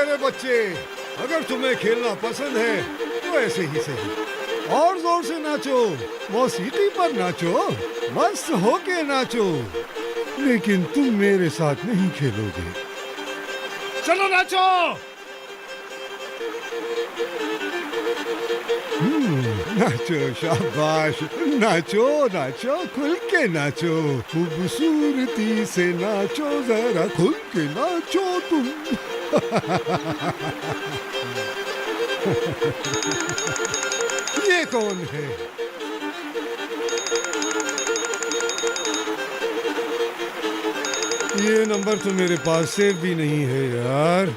मेरे बच्चे, अगर तुम्हें खेलना पसंद है तो ऐसे ही सही और जोर से नाचो, मौसीकी पर नाचो, मस्त होके नाचो, लेकिन तुम मेरे साथ नहीं खेलोगे। चलो नाचो। नाचो, शाबाश, नाचो नाचो, खुल के नाचो, खूबसूरती से नाचो, जरा खुल के नाचो तुम। ये कौन है? ये नंबर तो मेरे पास सेव भी नहीं है यार।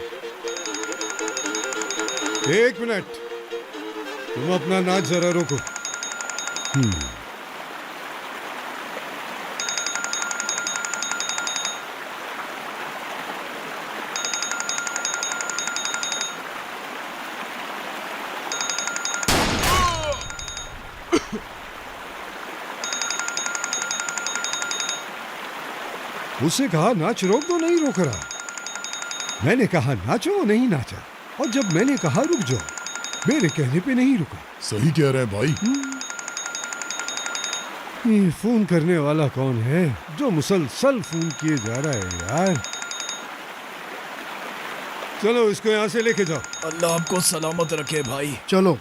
एक मिनट, तुम अपना नाच जरा रोको। उससे कहा नाच रोक दो, नहीं रोक रहा। मैंने कहा नाचो, नहीं नाचा, और जब मैंने कहा रुक जाओ, मेरे कहने पे नहीं रुका। सही कह रहे हैं भाई। ये फोन करने वाला कौन है जो मुसलसल फोन किए जा रहा है यार? चलो इसको यहाँ से लेके जाओ। अल्लाह आपको सलामत रखे भाई। चलो।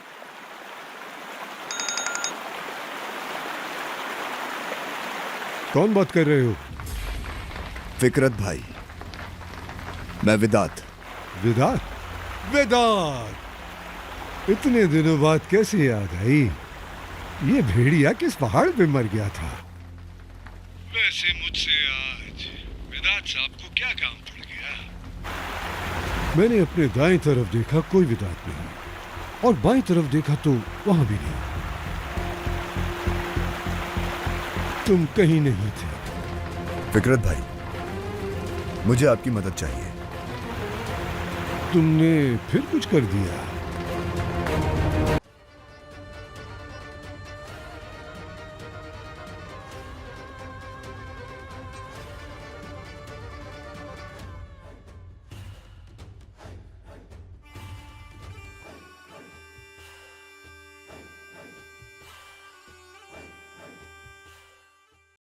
कौन बात कर रहे हो? फिकरत भाई, मैं विदात। वेदांत? वेदांत, इतने दिनों बाद कैसे याद आई? ये भेड़िया किस पहाड़ पे मर गया था? वैसे मुझसे आज वेदांत साहब को क्या काम पड़ गया? मैंने अपने दाएं तरफ देखा, कोई वेदांत नहीं, और बाएं तरफ देखा तो वहां भी नहीं। तुम कहीं नहीं थे। फिकरत भाई, मुझे आपकी मदद चाहिए। तुमने फिर कुछ कर दिया।